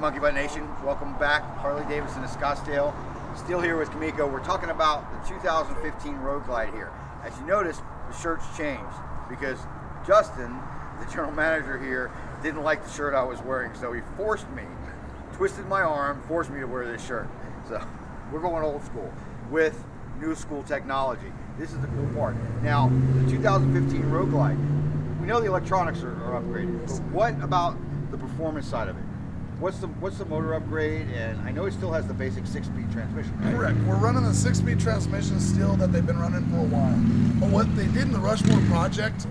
Monkey Butt Nation, welcome back. Harley-Davidson of Scottsdale. Still here with Kameko. We're talking about the 2015 Road Glide here. As you notice, the shirt's changed because Justin, the general manager here, didn't like the shirt I was wearing, so he forced me, twisted my arm, forced me to wear this shirt. So we're going old school with new school technology. This is the cool part. Now, the 2015 Road Glide, we know the electronics are upgraded, but what about the performance side of it? What's the motor upgrade? And I know it still has the basic 6-speed transmission, right? Correct. We're running the 6-speed transmission still that they've been running for a while. But what they did in the Rushmore project,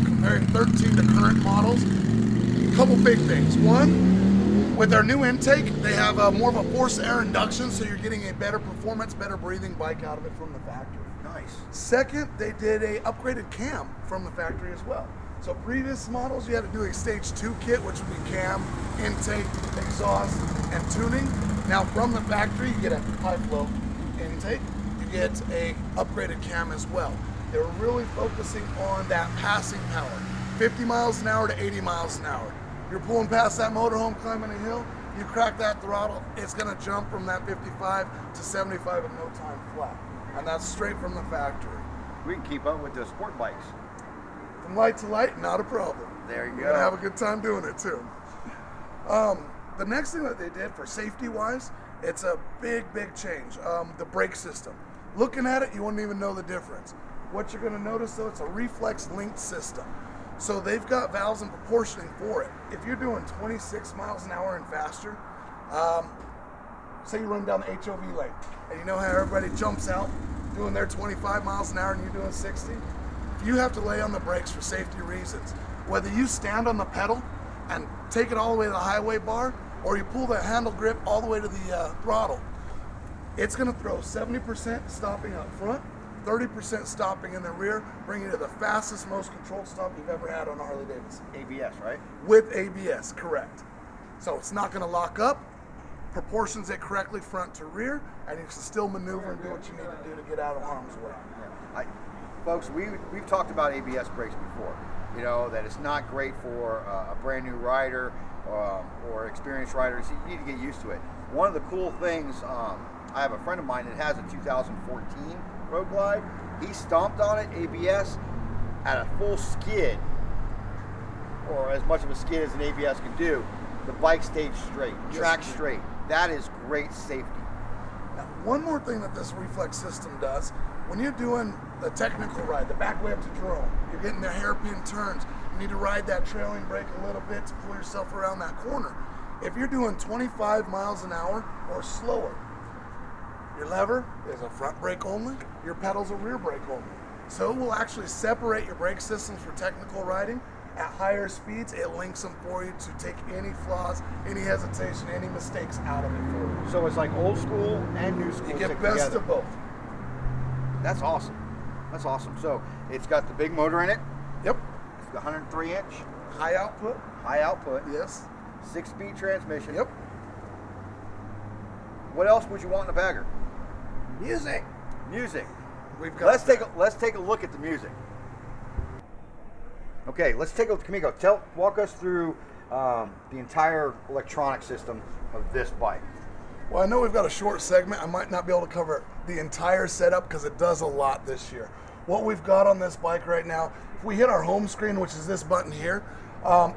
comparing 13 to current models, a couple big things. One, with their new intake, they have more of a forced air induction, so you're getting a better performance, better breathing bike out of it from the factory. Nice. Second, they did a upgraded cam from the factory as well. So previous models, you had to do a stage 2 kit, which would be cam, intake, exhaust, and tuning. Now from the factory, you get a high flow intake, you get a upgraded cam as well. They were really focusing on that passing power, 50 miles an hour to 80 miles an hour. You're pulling past that motorhome, climbing a hill, you crack that throttle, it's gonna jump from that 55 to 75 in no time flat. And that's straight from the factory. We can keep up with the sport bikes. From light to light, not a problem. There you go. You're gonna have a good time doing it too. The next thing that they did for safety-wise, it's a big change. The brake system. Looking at it, you wouldn't even know the difference. What you're gonna notice though, it's a reflex linked system. So they've got valves and proportioning for it. If you're doing 26 miles an hour and faster, say you run down the HOV lane, and you know how everybody jumps out doing their 25 miles an hour and you're doing 60? You have to lay on the brakes for safety reasons. Whether you stand on the pedal and take it all the way to the highway bar, or you pull the handle grip all the way to the throttle, it's gonna throw 70% stopping up front, 30% stopping in the rear, bringing you to the fastest, most controlled stop you've ever had on a Harley-Davidson. ABS, right? With ABS, correct. So it's not gonna lock up, proportions it correctly front to rear, and you can still maneuver and do what you need to do to get out of harm's way. Folks, we've talked about ABS brakes before. You know, that it's not great for a brand new rider or experienced riders. You need to get used to it. One of the cool things, I have a friend of mine that has a 2014 Road Glide. He stomped on it, ABS, at a full skid, or as much of a skid as an ABS can do. The bike stayed straight, track straight. That is great safety. Now, one more thing that this reflex system does, when you're doing the technical ride, the back way up to Jerome, you're getting the hairpin turns, you need to ride that trailing brake a little bit to pull yourself around that corner. If you're doing 25 miles an hour or slower, your lever is a front brake only, your pedal's a rear brake only. So it will actually separate your brake systems for technical riding. At higher speeds, it links them for you to take any flaws, any hesitation, any mistakes out of it for you. So it's like old school and new school. You get best together. of both. That's awesome. That's awesome. So it's got the big motor in it. Yep. It's the 103-inch. High output. High output. Yes. 6-speed transmission. Yep. What else would you want in a bagger? Music. Music. We've got. Let's take a look at the music. Okay, let's take a look. Kameko, walk us through the entire electronic system of this bike. Well, I know we've got a short segment. I might not be able to cover the entire setup because it does a lot this year. What we've got on this bike right now, if we hit our home screen, which is this button here,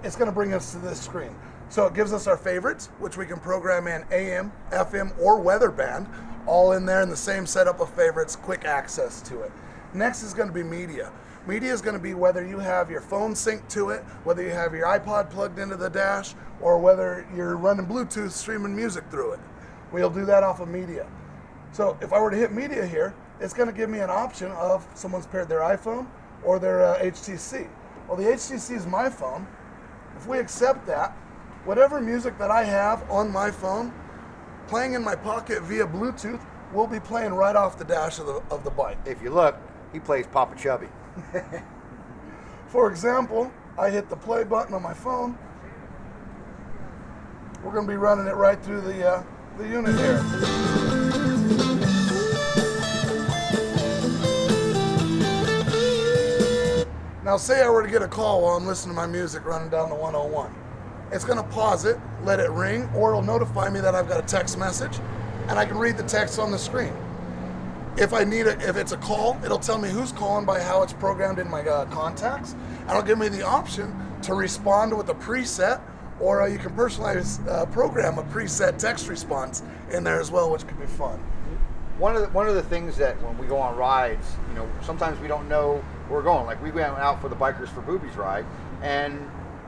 it's going to bring us to this screen. So it gives us our favorites, which we can program in AM, FM, or weather band, all in there in the same setup of favorites, quick access to it. Next is going to be media. Media is going to be whether you have your phone synced to it, whether you have your iPod plugged into the dash, or whether you're running Bluetooth streaming music through it. We'll do that off of media. So if I were to hit media here, it's going to give me an option of someone's paired their iPhone or their HTC. Well, the HTC is my phone. If we accept that, whatever music that I have on my phone, playing in my pocket via Bluetooth, will be playing right off the dash of the bike. If you look, he plays Papa Chubby. For example, I hit the play button on my phone. We're going to be running it right through the unit here. Now say I were to get a call while I'm listening to my music running down the 101. It's going to pause it, let it ring, or it'll notify me that I've got a text message, and I can read the text on the screen. If it's a call, it'll tell me who's calling by how it's programmed in my contacts, and it'll give me the option to respond with a preset, or you can personalize program a preset text response in there as well, which could be fun. One of the things that when we go on rides, sometimes we don't know where we're going. Like we went out for the Bikers for Boobies ride, and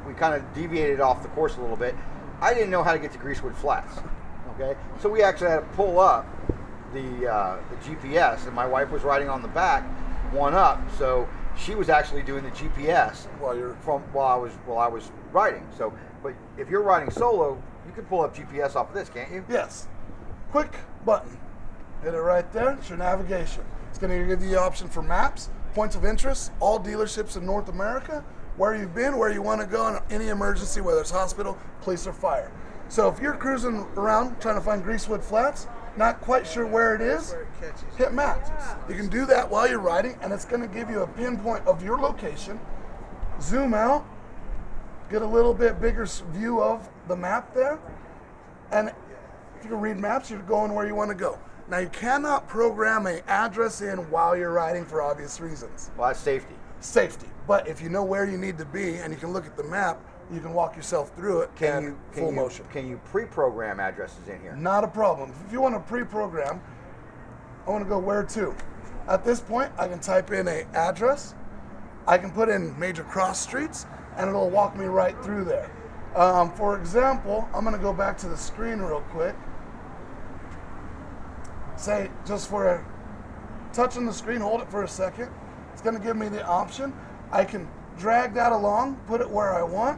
we kind of deviated off the course a little bit. I didn't know how to get to Greasewood Flats. Okay, so we actually had to pull up the GPS, and my wife was riding on the back, one up, so she was actually doing the GPS while I was riding. So, but if you're riding solo, you can pull up GPS off of this, can't you? Yes. Quick button. Hit it right there. It's your navigation. It's going to give you the option for maps, points of interest, all dealerships in North America, where you've been, where you want to go, and any emergency, whether it's hospital, police, or fire. So if you're cruising around trying to find Greasewood Flats, not quite sure where it is, hit maps. You can do that while you're riding, and it's going to give you a pinpoint of your location. Zoom out, get a little bit bigger view of the map there, and if you can read maps, you're going where you want to go. Now, you cannot program an address in while you're riding for obvious reasons. Well, that's safety. Safety. But if you know where you need to be and you can look at the map, you can walk yourself through it full motion. Can you pre-program addresses in here? Not a problem. If you want to pre-program, I want to go where to. At this point, I can type in an address. I can put in major cross streets, and it'll walk me right through there. For example, I'm going to go back to the screen real quick. Say, just for touching the screen, hold it for a second. It's going to give me the option. I can drag that along, put it where I want.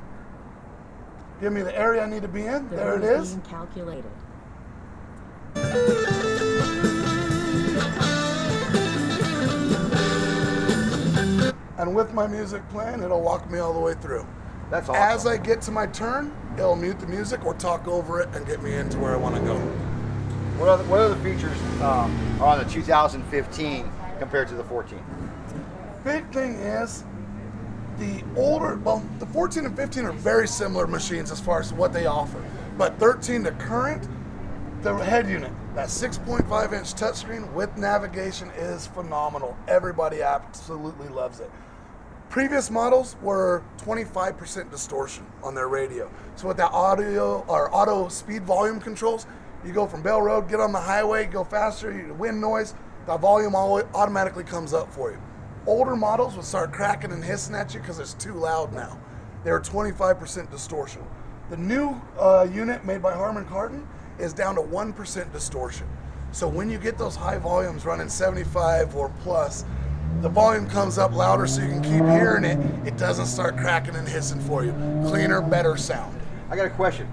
Give me the area I need to be in. There it is. Being calculated. And with my music playing, it'll walk me all the way through. That's awesome. As I get to my turn, it'll mute the music or talk over it and get me into where I want to go. What other features are on the 2015 compared to the 14? Big thing is the 14 and 15 are very similar machines as far as what they offer. But 13 to current, the head unit, that 6.5 inch touchscreen with navigation is phenomenal. Everybody absolutely loves it. Previous models were 25% distortion on their radio. So with that auto speed volume controls, you go from Bell Road, get on the highway, go faster, you wind noise, the volume automatically comes up for you. Older models would start cracking and hissing at you because it's too loud now. They're 25% distortion. The new unit made by Harman Kardon is down to 1% distortion. So when you get those high volumes running 75 or plus, the volume comes up louder so you can keep hearing it. It doesn't start cracking and hissing for you. Cleaner, better sound. I got a question.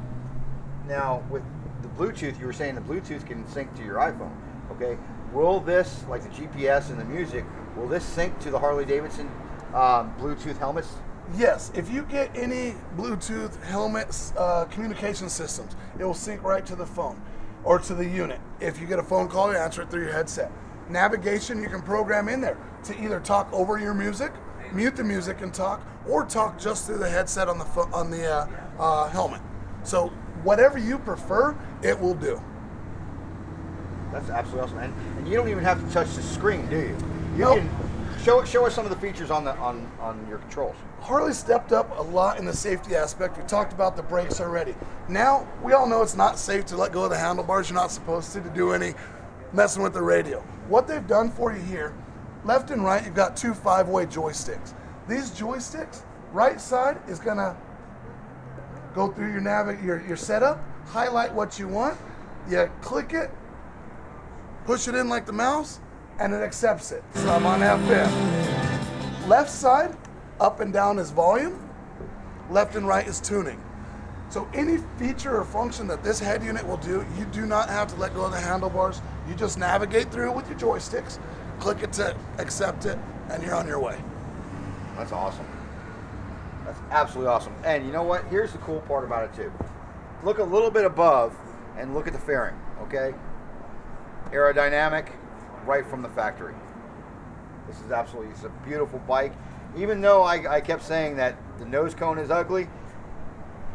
Now, with the Bluetooth, you were saying the Bluetooth can sync to your iPhone, okay? Will this, like the GPS and the music, will this sync to the Harley-Davidson Bluetooth helmets? Yes, if you get any Bluetooth helmets, communication systems, it will sync right to the phone or to the unit. If you get a phone call, you answer it through your headset. Navigation, you can program in there to either talk over your music, mute the music and talk, or talk just through the headset on the helmet. So whatever you prefer, it will do. That's absolutely awesome. And you don't even have to touch the screen, do you? Nope. Can show us some of the features on your controls. Harley stepped up a lot in the safety aspect. We talked about the brakes already. Now, we all know it's not safe to let go of the handlebars. You're not supposed to do any messing with the radio. What they've done for you here, left and right, you've got two 5-way joysticks. These joysticks, right side is gonna go through your setup, highlight what you want, you click it, push it in like the mouse, and it accepts it. So I'm on FM. Left side, up and down is volume, left and right is tuning. So any feature or function that this head unit will do, you do not have to let go of the handlebars. You just navigate through with your joysticks, click it to accept it, and you're on your way. That's awesome. That's absolutely awesome. And you know what? Here's the cool part about it too. Look a little bit above and look at the fairing, okay? Aerodynamic, right from the factory. This is absolutely, it's a beautiful bike. Even though I kept saying that the nose cone is ugly,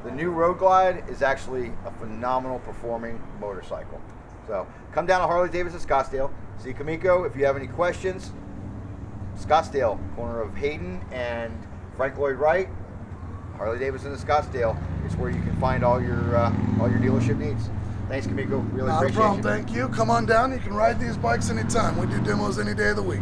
The new Road Glide is actually a phenomenal performing motorcycle. So come down to Harley-Davidson Scottsdale. See Kameko. If you have any questions, Scottsdale, corner of Hayden and Frank Lloyd Wright, Harley-Davidson of Scottsdale is where you can find all your dealership needs. Thanks, Kameko. Really Not a appreciate problem. you. Thank you. Come on down. You can ride these bikes anytime. We do demos any day of the week.